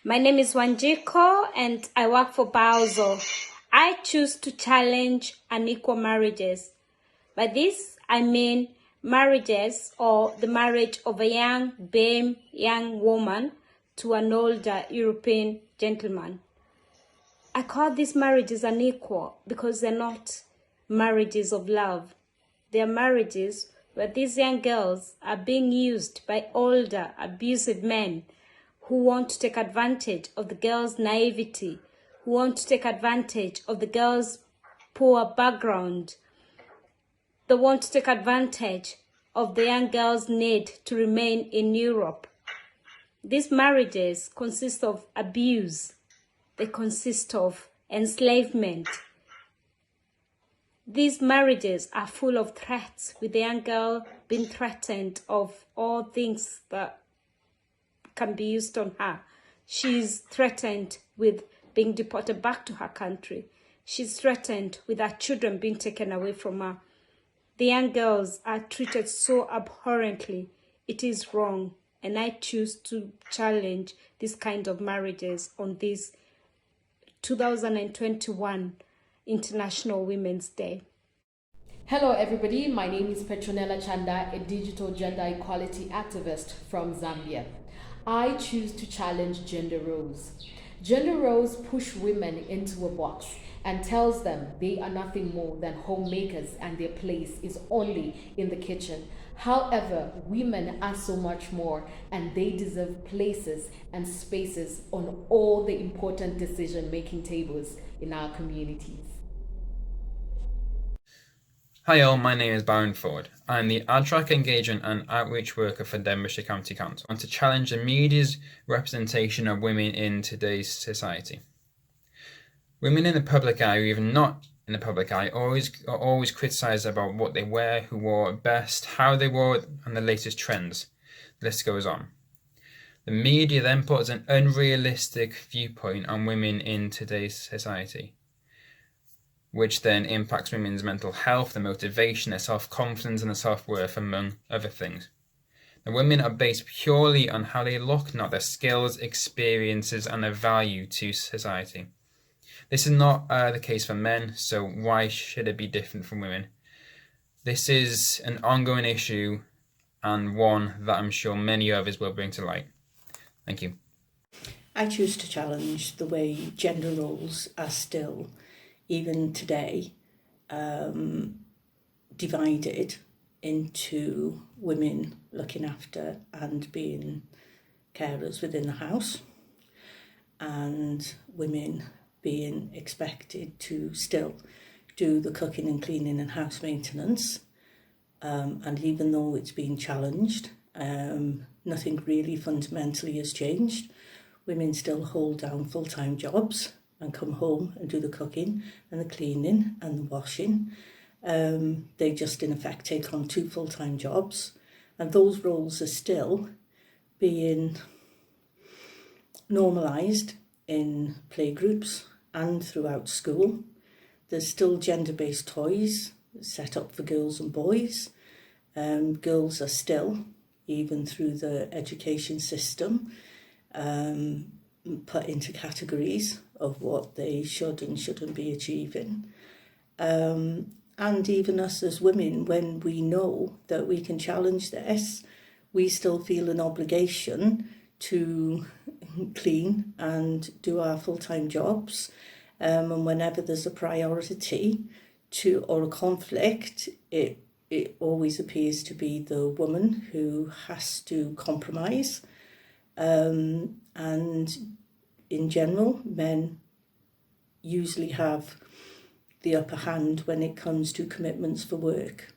My name is Wanjiko and I work for Bawso. I choose to challenge unequal marriages. By this, I mean marriages or the marriage of a young woman to an older European gentleman. I call these marriages unequal because they're not marriages of love. They're marriages where these young girls are being used by older, abusive men who want to take advantage of the girls' naivety, who want to take advantage of the girls' poor background. They want to take advantage of the young girls' need to remain in Europe. These marriages consist of abuse. They consist of enslavement. These marriages are full of threats, with the young girl being threatened of all things that can be used on her. She's threatened with being deported back to her country. She's threatened with her children being taken away from her. The young girls are treated so abhorrently. It is wrong, and I choose to challenge this kind of marriages on this 2021 International Women's Day. Hello everybody, my name is Petronella Chanda, a digital gender equality activist from Zambia. I choose to challenge gender roles. Gender roles push women into a box and tells them they are nothing more than homemakers and their place is only in the kitchen. However, women are so much more and they deserve places and spaces on all the important decision-making tables in our communities. Hi all, my name is Baron Ford. I'm the Ad Track Engagement and Outreach Worker for Denbighshire County Council. I want to challenge the media's representation of women in today's society. Women in the public eye, or even not in the public eye, are always criticised about what they wear, who wore it best, how they wore it, and the latest trends. The list goes on. The media then puts an unrealistic viewpoint on women in today's society, which then impacts women's mental health, their motivation, their self-confidence, and their self-worth, among other things. The women are based purely on how they look, not their skills, experiences, and their value to society. This is not the case for men, so why should it be different from women? This is an ongoing issue and one that I'm sure many others will bring to light. Thank you. I choose to challenge the way gender roles are still, even today, divided into women looking after and being carers within the house and women being expected to still do the cooking and cleaning and house maintenance. And even though it's been challenged, nothing really fundamentally has changed. Women still hold down full-time jobs and come home and do the cooking and the cleaning and the washing. They just in effect take on 2 full-time jobs, and those roles are still being normalised in playgroups and throughout school. There's still gender-based toys set up for girls and boys. Girls are still, even through the education system, put into categories of what they should and shouldn't be achieving. And even us as women, when we know that we can challenge this, we still feel an obligation to clean and do our full-time jobs. And whenever there's a priority or a conflict, it always appears to be the woman who has to compromise. And in general, men usually have the upper hand when it comes to commitments for work.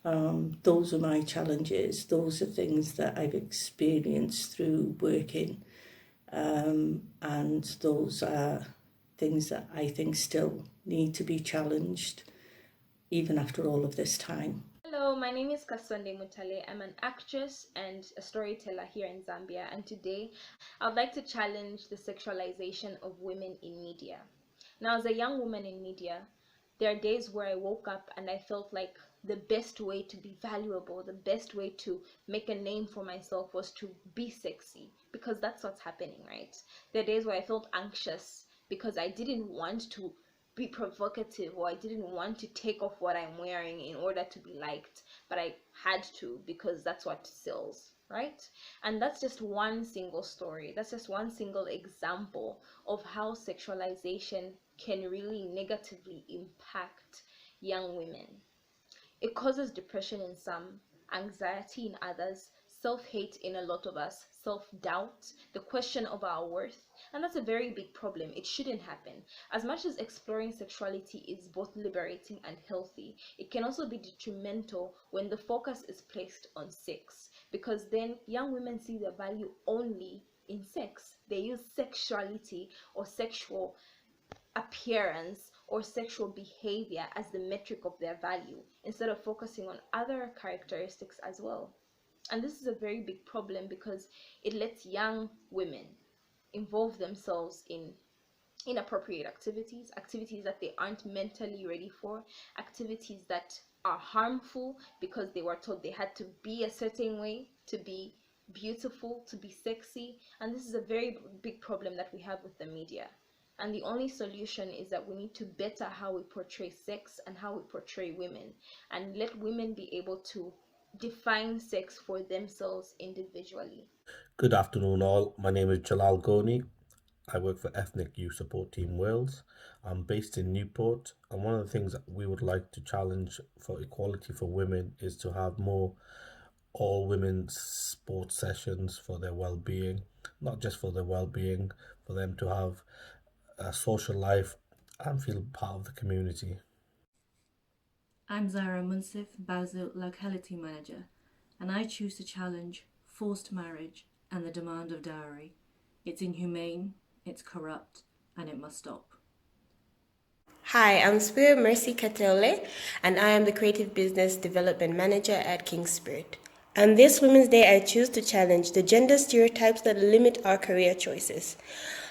Those are my challenges. Those are things that I've experienced through working. And those are things that I think still need to be challenged, even after all of this time. Hello, my name is Kasonde Mutale. I'm an actress and a storyteller here in Zambia, and today I would like to challenge the sexualization of women in media. Now, as a young woman in media, There are days where I woke up and I felt like the best way to be valuable, the best way to make a name for myself was to be sexy, because that's what's happening, right? There are days where I felt anxious because I didn't want to be provocative, or I didn't want to take off what I'm wearing in order to be liked, but I had to because that's what sells, right? And that's just one single story. That's just one single example of how sexualization can really negatively impact young women. It causes depression in some, anxiety in others, self-hate in a lot of us, self-doubt, the question of our worth, and that's a very big problem. It shouldn't happen. As much as exploring sexuality is both liberating and healthy, it can also be detrimental when the focus is placed on sex, because then young women see their value only in sex. They use sexuality or sexual appearance or sexual behavior as the metric of their value, instead of focusing on other characteristics as well. And this is a very big problem because it lets young women involve themselves in inappropriate activities, activities that they aren't mentally ready for, activities that are harmful because they were told they had to be a certain way to be beautiful, to be sexy. And this is a very big problem that we have with the media. And the only solution is that we need to better how we portray sex and how we portray women, and let women be able to define sex for themselves individually. Good afternoon, all. My name is Jalal Goni. I work for Ethnic Youth Support Team Wales. I'm based in Newport, and one of the things that we would like to challenge for equality for women is to have more all women sports sessions for their well-being, not just for their well-being, for them to have a social life and feel part of the community. I'm Zara Munsif, Bawso Locality Manager, and I choose to challenge forced marriage and the demand of dowry. It's inhumane, it's corrupt, and it must stop. Hi, I'm Spirit Mercy Katele, and I am the Creative Business Development Manager at King Spirit. On this Women's Day, I choose to challenge the gender stereotypes that limit our career choices.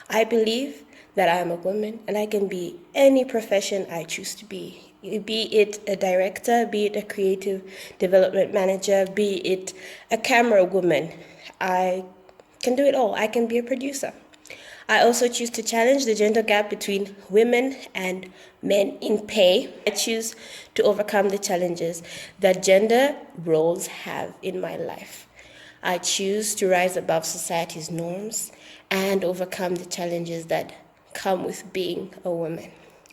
I believe that I am a woman and I can be any profession I choose to be it a director, be it a creative development manager, be it a camera woman. I can do it all. I can be a producer. I also choose to challenge the gender gap between women and men in pay. I choose to overcome the challenges that gender roles have in my life. I choose to rise above society's norms and overcome the challenges that come with being a woman.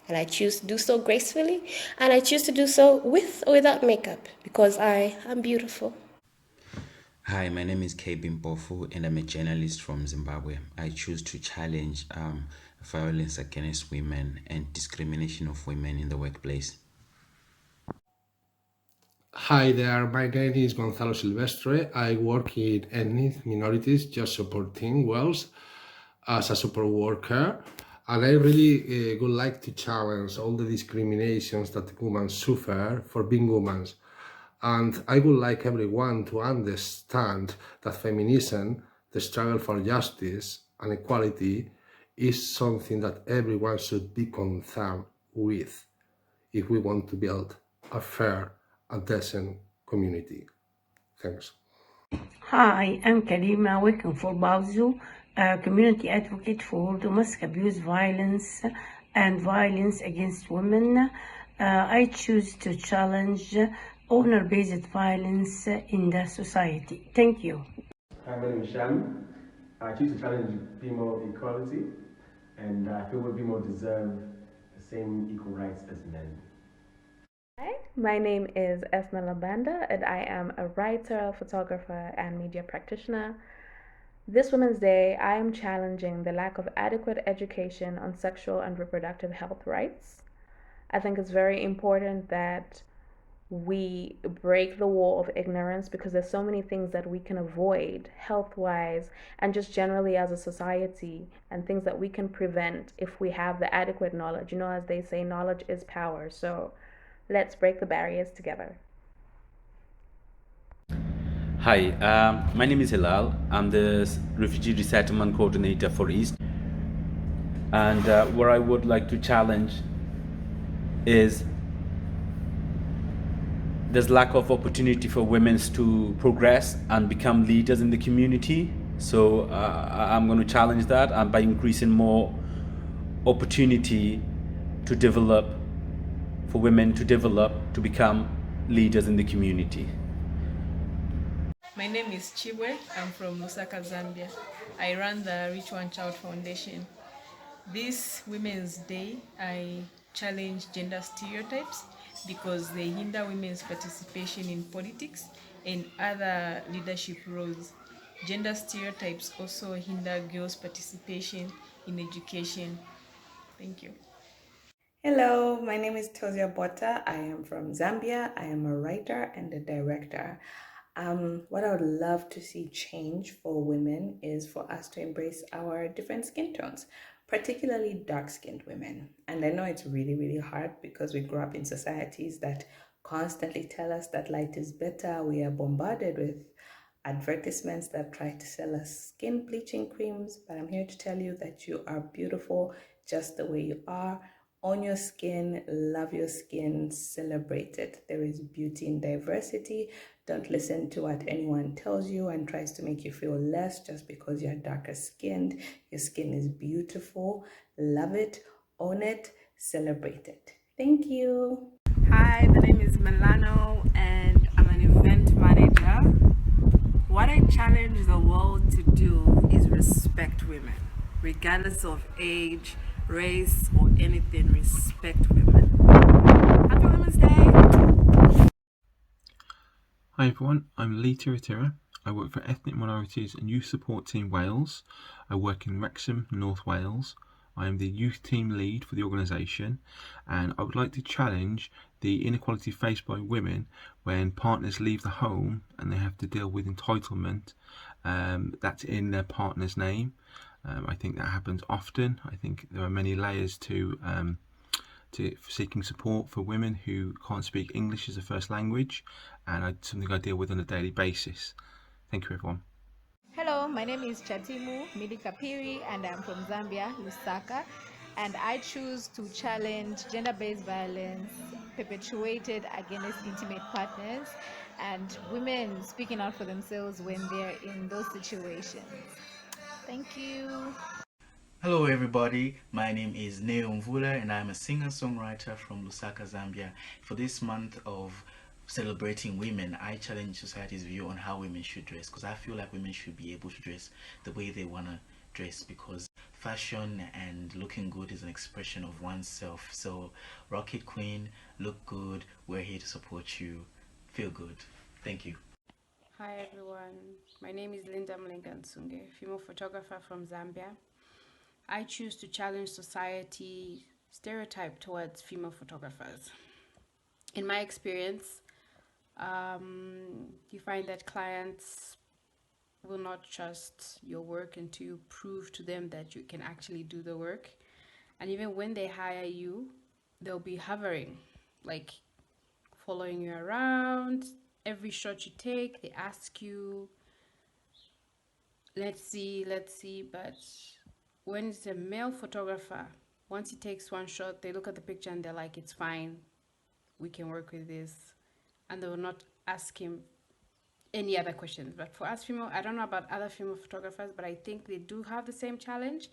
And I choose to do so gracefully, and I choose to do so with or without makeup, because I am beautiful. Hi, my name is Kebin Bofu, and I'm a journalist from Zimbabwe. I choose to challenge violence against women and discrimination of women in the workplace. Hi there, my name is Gonzalo Silvestre. I work in ethnic minorities, just supporting Wales as a support worker. And I really would like to challenge all the discriminations that women suffer for being women. And I would like everyone to understand that feminism, the struggle for justice and equality, is something that everyone should be concerned with if we want to build a fair and decent community. Thanks. Hi, I'm Karima, working for Bawso, a community advocate for domestic abuse, violence, and violence against women. I choose to challenge honor-based violence in the society. Thank you. Hi, my name is Shami. I choose to challenge female equality, and I feel female deserve the same equal rights as men. Hi, my name is Esma Labanda, and I am a writer, photographer, and media practitioner. This Women's Day, I am challenging the lack of adequate education on sexual and reproductive health rights. I think it's very important that we break the wall of ignorance, because there's so many things that we can avoid health-wise and just generally as a society, and things that we can prevent if we have the adequate knowledge. You know, as they say, knowledge is power. So let's break the barriers together. Hi, my name is Hilal. I'm the Refugee Resettlement Coordinator for East. And where I would like to challenge is there's lack of opportunity for women to progress and become leaders in the community. So I'm going to challenge that, and by increasing more opportunity to develop, for women to develop, to become leaders in the community. My name is Chibwe. I'm from Lusaka, Zambia. I run the Rich One Child Foundation. This Women's Day, I challenge gender stereotypes because they hinder women's participation in politics and other leadership roles. Gender stereotypes also hinder girls' participation in education. Thank you. Hello, my name is Tosia Bota. I am from Zambia. I am a writer and a director. What I would love to see change for women is for us to embrace our different skin tones, particularly dark-skinned women. And I know it's really, really hard because we grew up in societies that constantly tell us that light is better. We are bombarded with advertisements that try to sell us skin bleaching creams, but I'm here to tell you that you are beautiful just the way you are. Own your skin, love your skin, celebrate it. There is beauty in diversity. Don't listen to what anyone tells you and tries to make you feel less just because you're darker skinned. Your skin is beautiful. Love it, own it, celebrate it. Thank you. Hi, my name is Milano and I'm an event manager. What I challenge the world to do is respect women, regardless of age, race, or anything. Respect women. Happy Women's Day! Hi everyone, I'm Lee Tiratira. I work for Ethnic Minorities and Youth Support Team Wales. I work in Wrexham, North Wales. I am the youth team lead for the organisation, and I would like to challenge the inequality faced by women when partners leave the home and they have to deal with entitlement that's in their partner's name. I think that happens often. I think there are many layers to seeking support for women who can't speak English as a first language, and something I deal with on a daily basis. Thank you, everyone. Hello, my name is Chatimu Milikapiri and I'm from Zambia, Lusaka, and I choose to challenge gender-based violence perpetuated against intimate partners and women speaking out for themselves when they're in those situations. Thank you. Hello everybody, my name is Neo Mvula and I'm a singer-songwriter from Lusaka, Zambia. For this month of celebrating women, I challenge society's view on how women should dress, because I feel like women should be able to dress the way they want to dress, because fashion and looking good is an expression of oneself. So rock it, queen, look good, we're here to support you, feel good. Thank you. Hi everyone, my name is Linda Mlingansunge, female photographer from Zambia. I choose to challenge society stereotype towards female photographers. In my experience, you find that clients will not trust your work until you prove to them that you can actually do the work. And even when they hire you, they'll be hovering, like following you around. Every shot you take, they ask you, let's see, but when it's a male photographer, once he takes one shot, they look at the picture and they're like, it's fine, we can work with this, and they will not ask him any other questions. But for us female, I don't know about other female photographers, but I think they do have the same challenge.